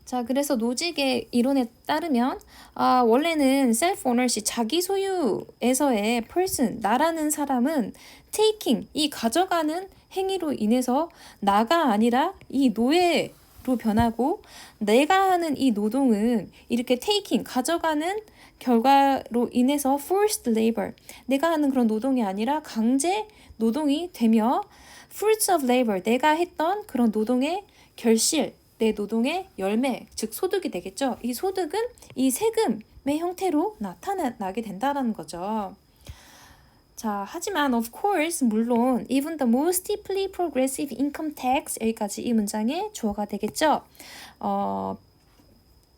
자, 그래서 노직의 이론에 따르면 원래는 self-ownership, 자기 소유에서의 person, 나라는 사람은 taking, 이 가져가는 행위로 인해서 나가 아니라 이 노예로 변하고 내가 하는 이 노동은 이렇게 taking, 가져가는 결과로 인해서 forced labor, 내가 하는 그런 노동이 아니라 강제 노동이 되며 fruits of labor, 내가 했던 그런 노동의 결실, 내 노동의 열매, 즉 소득이 되겠죠. 이 소득은 이 세금의 형태로 나타나게 된다는 거죠. 자, 하지만 of course, 물론 even the most deeply progressive income tax, 여기까지 이 문장의 주어가 되겠죠.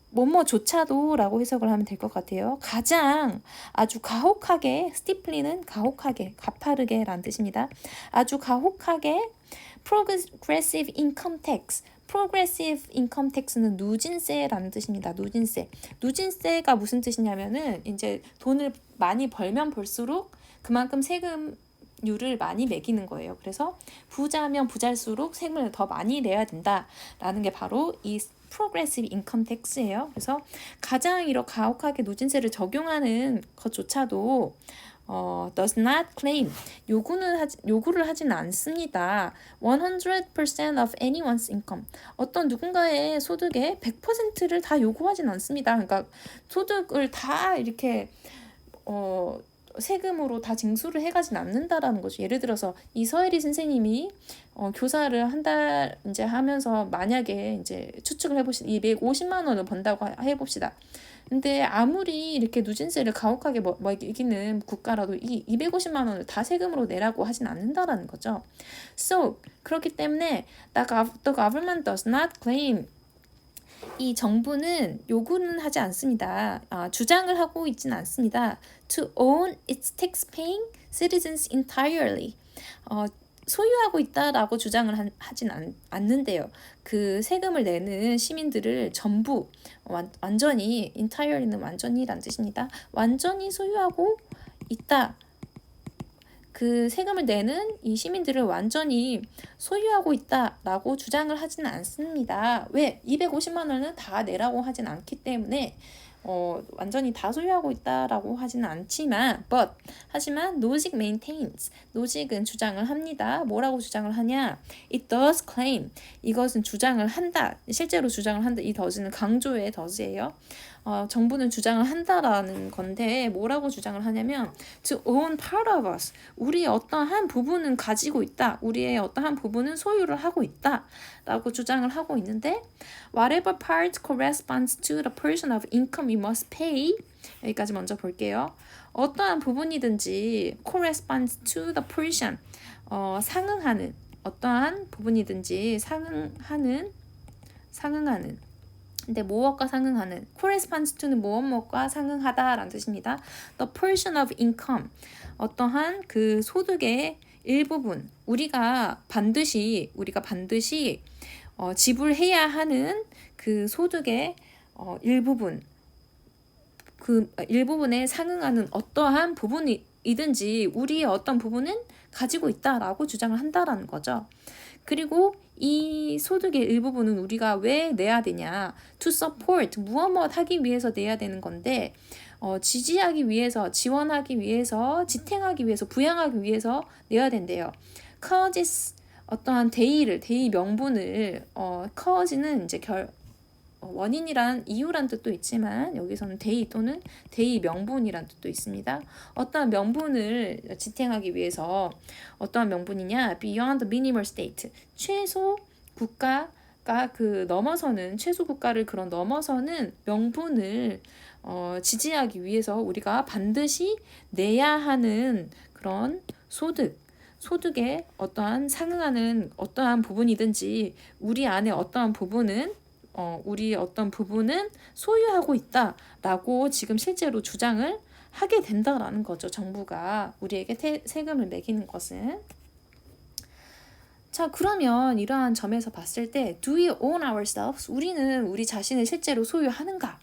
뭐뭐조차도 라고 해석을 하면 될 것 같아요. 가장 아주 가혹하게, 스티플리는 가혹하게, 가파르게 라는 뜻입니다. 아주 가혹하게 progressive income tax, progressive income tax는 누진세라는 뜻입니다. 누진세. 누진세가 무슨 뜻이냐면은 이제 돈을 많이 벌면 벌수록 그만큼 세금률을 많이 매기는 거예요. 그래서 부자면 부자일수록 세금을 더 많이 내야 된다라는 게 바로 이 progressive income tax예요. 그래서 가장 이렇게 가혹하게 누진세를 적용하는 것조차도 does not claim, 요구를 하지는 않습니다. 100% of anyone's income, 어떤 누군가의 소득의 100%를 다 요구하진 않습니다. 그러니까 소득을 다 이렇게 세금으로 다 징수를 해가진 않는다라는 거죠. 예를 들어서 이 서혜리 선생님이 교사를 한 달 이제 하면서 만약에 이제 추측을 해보시다 250만 원을 번다고 해봅시다. 근데 아무리 이렇게 누진세를 가혹하게 매기는 국가라도 이 250만 원을 다 세금으로 내라고 하진 않는다라는 거죠. So, 그렇기 때문에 the government does not claim, 이 정부는 요구는 하지 않습니다. 주장을 하고 있지는 않습니다. To own its tax-paying citizens entirely. 소유하고 있다라고 주장을 하진 않는데요. 그 세금을 내는 시민들을 전부 완전히, entirely는 완전히란 뜻입니다. 완전히 소유하고 있다. 그 세금을 내는 이 시민들을 완전히 소유하고 있다라고 주장을 하지는 않습니다. 왜? 250만 원은 다 내라고 하진 않기 때문에 완전히 다 소유하고 있다라고 하지는 않지만 하지만 노직 maintains, 노직은 주장을 합니다. 뭐라고 주장을 하냐? It does claim, 이것은 주장을 한다, 실제로 주장을 한다. 이 does는 강조의 does예요. 정부는 주장을 한다라는 건데 뭐라고 주장을 하냐면 to own part of us, 우리의 어떠한 부분은 가지고 있다, 우리의 어떠한 부분은 소유를 하고 있다 라고 주장을 하고 있는데 whatever part corresponds to the portion of income you must pay, 여기까지 먼저 볼게요. 어떠한 부분이든지 corresponds to the portion, 상응하는, 어떠한 부분이든지 상응하는 근데 무엇과 상응하는, corresponds to는 무엇과 상응하다라는 뜻입니다. The portion of income, 어떠한 그 소득의 일부분, 우리가 반드시 지불해야 하는 그 소득의 일부분, 그 일부분에 상응하는 어떠한 부분이든지 우리의 어떤 부분은 가지고 있다라고 주장을 한다라는 거죠. 그리고 이 소득의 일부분은 우리가 왜 내야 되냐? To support, 무엇 하기 위해서 내야 되는 건데 지지하기 위해서, 지원하기 위해서, 지탱하기 위해서, 부양하기 위해서 내야 된대요. causes, 어떠한 대의 명분을, cause는 이제 원인이란, 이유란 뜻도 있지만 여기서는 대의 또는 대의 명분이란 뜻도 있습니다. 어떠한 명분을 지탱하기 위해서, 어떠한 명분이냐? Beyond the minimal state, 최소 국가가 그 넘어서는, 최소 국가를 그런 넘어서는 명분을 지지하기 위해서 우리가 반드시 내야 하는 그런 소득에 어떠한 상응하는 어떠한 부분이든지 우리 안에 어떠한 부분은 우리 어떤 부분은 소유하고 있다라고 지금 실제로 주장을 하게 된다라는 거죠. 정부가 우리에게 세금을 매기는 것은. 자, 그러면 이러한 점에서 봤을 때 Do we own ourselves? 우리는 우리 자신을 실제로 소유하는가?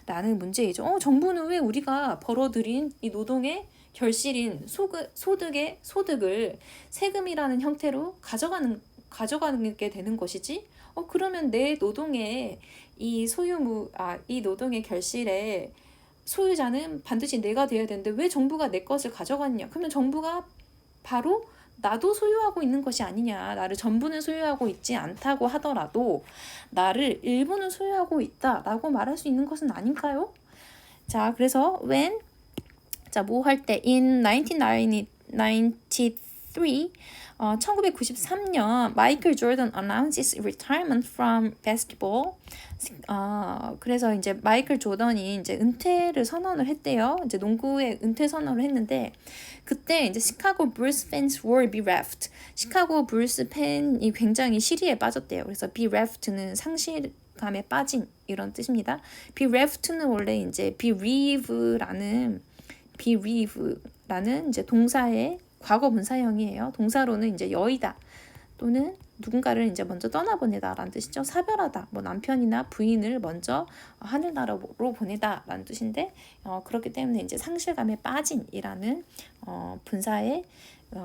라는 문제이죠. 정부는 왜 우리가 벌어들인 이 노동의 결실인 소득을 세금이라는 형태로 가져가게 되는 것이지? 그러면 내 노동의 이 노동의 결실에 소유자는 반드시 내가 돼야 되는데 왜 정부가 내 것을 가져갔냐? 그러면 정부가 바로 나도 소유하고 있는 것이 아니냐. 나를 전부는 소유하고 있지 않다고 하더라도 나를 일부는 소유하고 있다라고 말할 수 있는 것은 아닌가요? 자, 그래서 뭐 할 때 in 1993 1993년 마이클 조던 announces retirement from basketball. 그래서 이제 마이클 조던이 이제 은퇴를 선언을 했대요. 이제 농구에 은퇴 선언을 했는데 그때 이제 시카고 불스 fans were bereft. 시카고 불스 팬이 굉장히 시리에 빠졌대요. 그래서 bereft는 상실감에 빠진 이런 뜻입니다. bereft는 원래 이제 bereave라는 이제 동사의 과거 분사형이에요. 동사로는 이제 여의다 또는 누군가를 이제 먼저 떠나보내다라는 뜻이죠. 사별하다, 뭐 남편이나 부인을 먼저 하늘나라로 보내다라는 뜻인데 그렇기 때문에 이제 상실감에 빠진이라는 분사의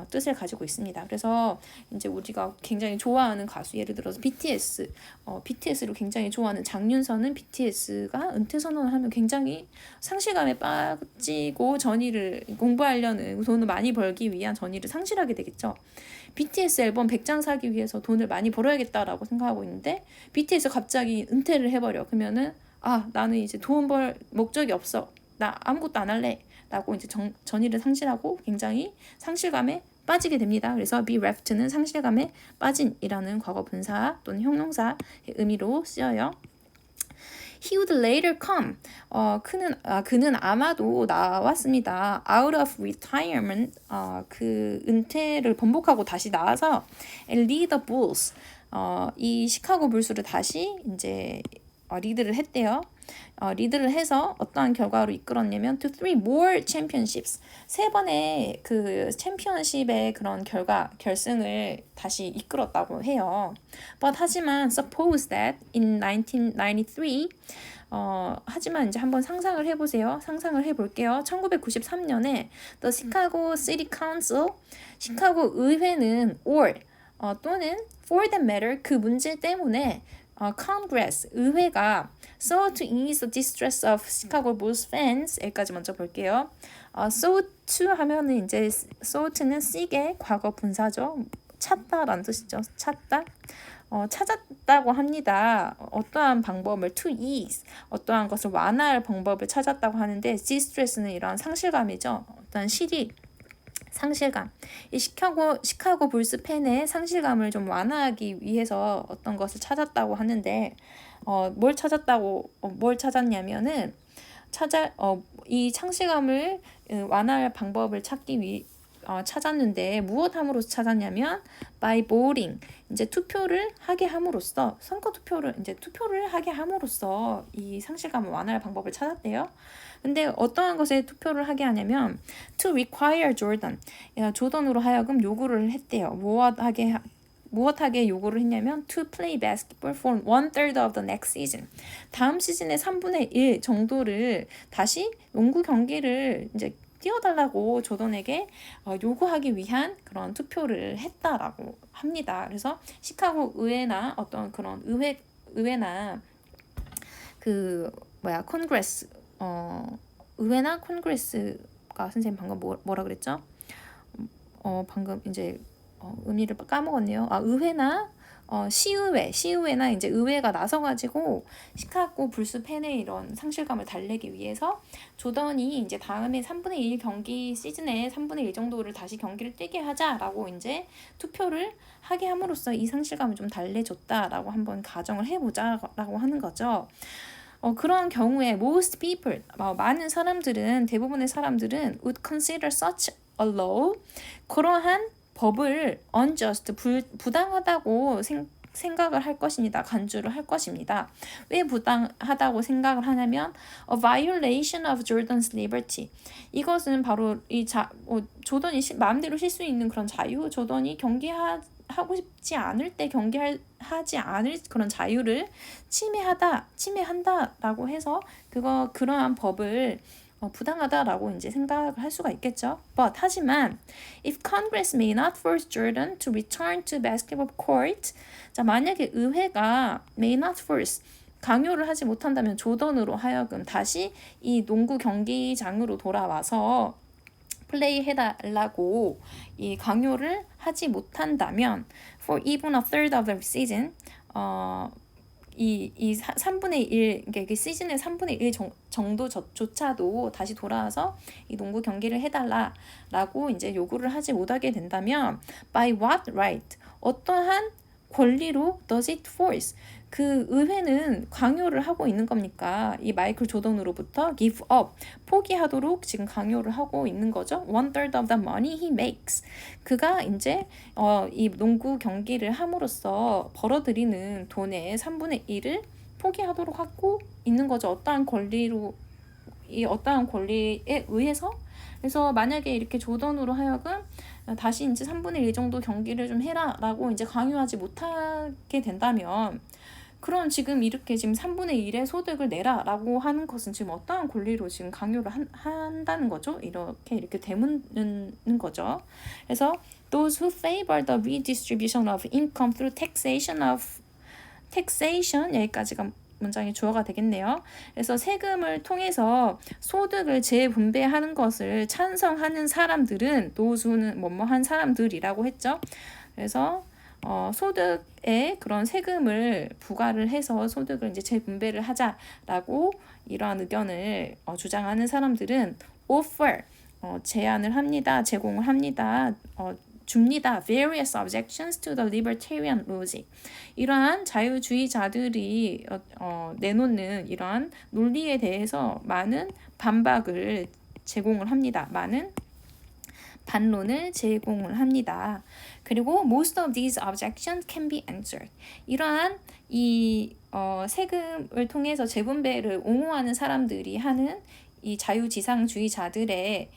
뜻을 가지고 있습니다. 그래서 이제 우리가 굉장히 좋아하는 가수, 예를 들어서 BTS를 굉장히 좋아하는 장윤서는 BTS가 은퇴 선언을 하면 굉장히 상실감에 빠지고 전의를 공부하려는 돈을 많이 벌기 위한 전의를 상실하게 되겠죠. BTS 앨범 100장 사기 위해서 돈을 많이 벌어야겠다라고 생각하고 있는데 BTS 갑자기 은퇴를 해버려. 그러면은 나는 이제 돈 벌 목적이 없어. 나 아무것도 안 할래. 라고 이제 전의를 상실하고 굉장히 상실감에 빠지게 됩니다. 그래서 bereft는 상실감에 빠진이라는 과거 분사 또는 형용사의 의미로 쓰여요. He would later come. 그는 아마도 나왔습니다. Out of retirement. 그 은퇴를 번복하고 다시 나와서 lead the Bulls. 이 시카고 불스를 다시 이제 리드를 했대요. 리드를 해서 어떠한 결과로 이끌었냐면 to 3 more championships. 3번의 그 챔피언십의 그런 결승을 다시 이끌었다고 해요. But 하지만 suppose that in 1993 하지만 이제 한번 상상을 해보세요. 상상을 해볼게요. 1993년에 The Chicago City Council, 시카고 의회는 or 또는 for that matter 그 문제 때문에 Congress, 의회가 sought to ease the distress of Chicago Bulls fans. 여기까지 먼저 볼게요. sought to 하면은 이제 sought는 seek의 과거 분사죠. 찾다라는 뜻이죠. 찾다. 찾았다고 합니다. 어떠한 방법을 to ease, 어떠한 것을 완화할 방법을 찾았다고 하는데 distress는 이런 상실감이죠. 어떤 상실감. 이 시카고 불스 팬의 상실감을 좀 완화하기 위해서 어떤 것을 찾았다고 하는데 뭘 찾았냐면은 이 상실감을 완화할 방법을 찾았는데 무엇함으로써 찾았냐면 by voting, 이제 투표를 하게 함으로써 선거 투표를 하게 함으로써 이 상실감을 완화할 방법을 찾았대요. 근데 어떠한 것에 투표를 하게 하냐면 to require Jordan, 조던으로 하여금 요구를 했대요. 무엇하게 요구를 했냐면 to play basketball for 1/3 of the next season. 다음 시즌의 3분의 1 정도를 다시 농구 경기를 이제 뛰어달라고 조던에게 요구하기 위한 그런 투표를 했다라고 합니다. 그래서 시카고 의회나 어떤 그런 의회나 콘그레스 의회나 콘그레스가 선생님 방금 뭐라 그랬죠? 방금 이제 의미를 까먹었네요. 의회나 시의회나 이제 의회가 나서가지고 시카고 불스 팬의 이런 상실감을 달래기 위해서 조던이 이제 다음에 3분의 1 경기 시즌에 3분의 1 정도를 다시 경기를 뛰게 하자라고 이제 투표를 하게 함으로써 이 상실감을 좀 달래줬다라고 한번 가정을 해보자라고 하는 거죠. 그런 경우에 most people, 많은 사람들은, 대부분의 사람들은 would consider such a law, 그러한 법을 unjust, 부당하다고 생각을 할 것입니다. 간주를 할 것입니다. 왜 부당하다고 생각을 하냐면 a violation of Jordan's liberty. 이것은 바로 조던이 마음대로 쉴 수 있는 그런 자유, 조던이 하고 싶지 않을 때 경기하지 않을 그런 자유를 침해한다라고 해서 그러한 법을 부당하다라고 이제 생각을 할 수가 있겠죠. 하지만 if Congress may not force Jordan to return to basketball court, 자 만약에 의회가 may not force 강요를 하지 못한다면 조던으로 하여금 다시 이 농구 경기장으로 돌아와서 플레이해달라고 이 강요를 하지 못한다면 for even a third of the season 이 3분의 1, 그러니까 시즌의 3분의 1 정도조차도 다시 돌아와서 이 농구 경기를 해달라라고 이제 요구를 하지 못하게 된다면 by what right? 어떠한 권리로 does it force? 그 의회는 강요를 하고 있는 겁니까? 이 마이클 조던으로부터 give up, 포기하도록 지금 강요를 하고 있는 거죠. 1/3 of the money he makes. 그가 이제 이 농구 경기를 함으로써 벌어들이는 돈의 3분의 1을 포기하도록 하고 있는 거죠. 어떠한 권리에 의해서. 그래서 만약에 이렇게 조던으로 하여금 다시 이제 3분의 1 정도 경기를 좀 해라라고 이제 강요하지 못하게 된다면 그럼 지금 이렇게 지금 3분의 1의 소득을 내라라고 하는 것은 지금 어떠한 권리로 지금 강요를 한다는 거죠? 이렇게 되묻는 거죠. 그래서 those who favor the redistribution of income through taxation 여기까지가 문장의 주어가 되겠네요. 그래서 세금을 통해서 소득을 재분배하는 것을 찬성하는 사람들은 those 뭐뭐한 사람들이라고 했죠. 그래서 소득에 그런 세금을 부과를 해서 소득을 이제 재분배를 하자라고 이러한 의견을 주장하는 사람들은 offer 제안을 합니다. 제공을 합니다. 줍니다. various objections to the libertarian logic. 이러한 자유주의자들이 내놓는 이러한 논리에 대해서 많은 반박을 제공을 합니다. 많은 반론을 제공을 합니다. 그리고 most of these objections can be answered. 이러한 이 세금을 통해서 재분배를 옹호하는 사람들이 하는 이 자유지상주의자들에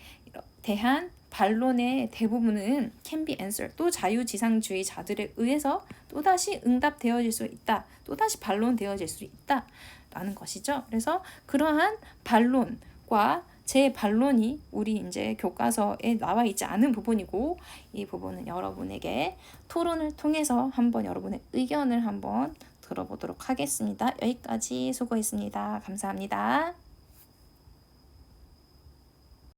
대한 반론의 대부분은 can be answered. 또 자유지상주의자들에 의해서 또다시 응답되어질 수 있다. 또다시 반론되어질 수 있다. 라는 것이죠. 그래서 그러한 반론과 제 반론이 우리 이제 교과서에 나와 있지 않은 부분이고 이 부분은 여러분에게 토론을 통해서 한번 여러분의 의견을 한번 들어보도록 하겠습니다. 여기까지 수고했습니다. 감사합니다.